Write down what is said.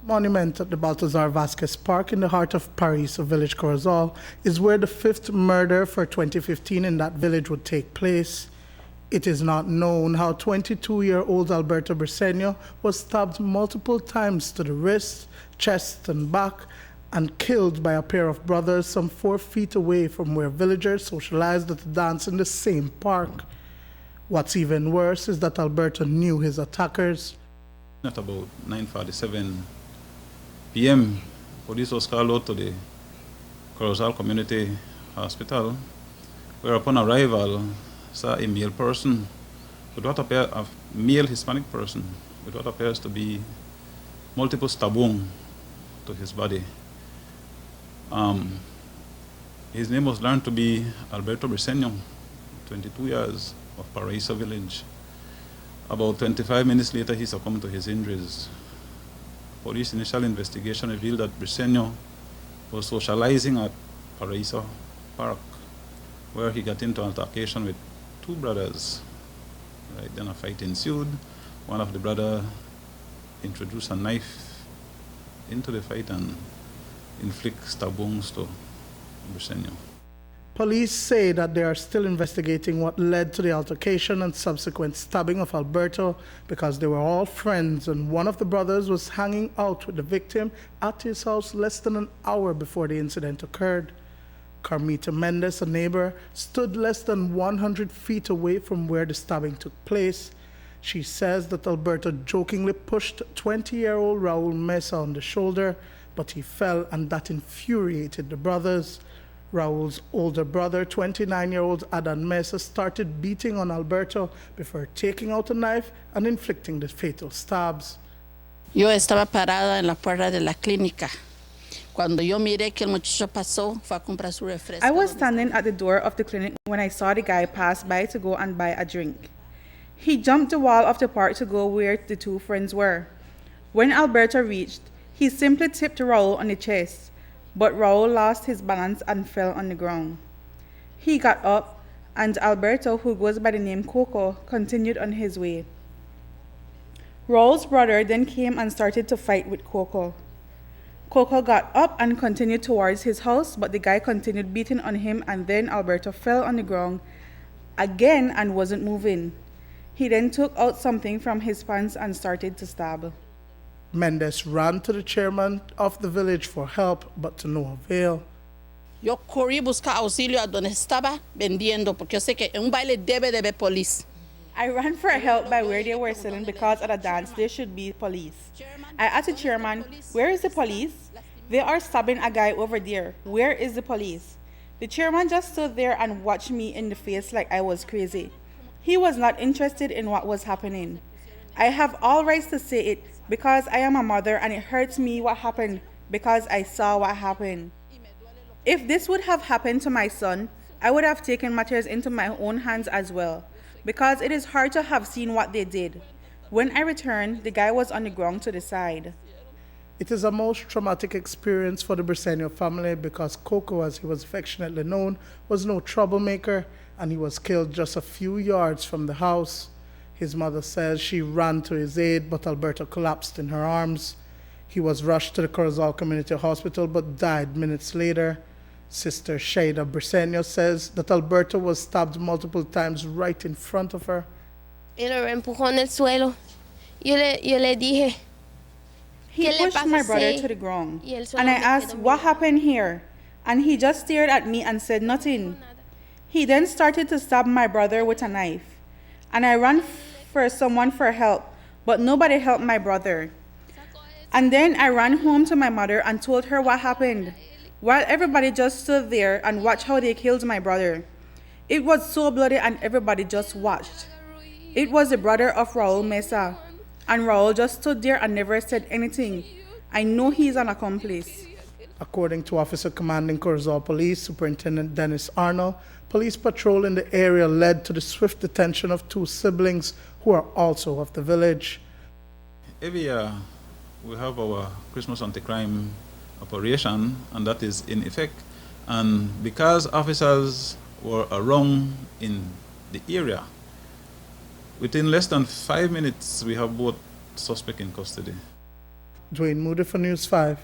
Monument at the Baltazar Vasquez Park in the heart of Paraiso village, Corozal, is where the fifth murder for 2015 in that village would take place. It is not known how 22-year-old Alberto Briceño was stabbed multiple times to the wrist, chest, and back, and killed by a pair of brothers some 4 feet away from where villagers socialized at a dance in the same park. What's even worse is that Alberto knew his attackers. At about 9:47 p.m., police was called out to the Corozal Community Hospital, where upon arrival saw a male person with what appears a male Hispanic person with what appears to be multiple stab wounds to his body. His name was learned to be Alberto Briceño, 22 years, of Paraiso village. About 25 minutes later, he succumbed to his injuries. Police initial investigation revealed that Briceño was socializing at Paraiso Park, where he got into altercation with 2 brothers. Right, then a fight ensued. One of the brothers introduced a knife into the fight and inflict stab wounds to Briceño. Police say that they are still investigating what led to the altercation and subsequent stabbing of Alberto because they were all friends and one of the brothers was hanging out with the victim at his house less than an hour before the incident occurred. Carmita Mendez, a neighbor, stood less than 100 feet away from where the stabbing took place. She says that Alberto jokingly pushed 20-year-old Raul Mesa on the shoulder, but he fell and that infuriated the brothers. Raul's older brother, 29-year-old Adan Mesa, started beating on Alberto before taking out a knife and inflicting the fatal stabs. Yo estaba parada en la puerta de la clínica. Cuando yo miré que el muchacho pasó, fue a comprar su refresco. I was standing at the door of the clinic when I saw the guy pass by to go and buy a drink. He jumped the wall of the park to go where the 2 friends were. When Alberto reached, he simply tipped Raul on the chest. But Raul lost his balance and fell on the ground. He got up, and Alberto, who goes by the name Coco, continued on his way. Raul's brother then came and started to fight with Coco. Coco got up and continued towards his house, but the guy continued beating on him, and then Alberto fell on the ground again and wasn't moving. He then took out something from his pants and started to stab. Mendez ran to the chairman of the village for help, but to no avail. Yo corrí buscar auxilio a donde estaba vendiendo, porque yo sé que en un baile debe de haber police. I ran for help by where they were selling because at a dance there should be police. I asked the chairman, "Where is the police? They are stabbing a guy over there. Where is the police?" The chairman just stood there and watched me in the face like I was crazy. He was not interested in what was happening. I have all rights to say it because I am a mother and it hurts me what happened because I saw what happened. If this would have happened to my son, I would have taken matters into my own hands as well because it is hard to have seen what they did. When I returned, the guy was on the ground to the side. It is a most traumatic experience for the Briceño family because Coco, as he was affectionately known, was no troublemaker and he was killed just a few yards from the house. His mother says she ran to his aid, but Alberto collapsed in her arms. He was rushed to the Corozal Community Hospital, but died minutes later. Sister Shaida Briceño says that Alberto was stabbed multiple times right in front of her. Y lo empujó en el suelo. Yo le dije, He ¿Qué le pushed pasa my brother así? to the ground, Y él solo and I me asked, quedó "What mirando." happened here?" And he just stared at me and said nothing. He then started to stab my brother with a knife, and I ran for someone for help, but nobody helped my brother. And then I ran home to my mother and told her what happened, while everybody just stood there and watched how they killed my brother. It was so bloody and everybody just watched. It was the brother of Raul Mesa, and Raul just stood there and never said anything. I know he's an accomplice. According to Officer Commanding Corozal Police Superintendent Dennis Arnold, police patrol in the area led to the swift detention of 2 siblings who are also of the village. Every year, we have our Christmas anti-crime operation, and that is in effect. And because officers were around in the area, within less than 5 minutes, we have both suspects in custody. Dwayne Moody for News 5.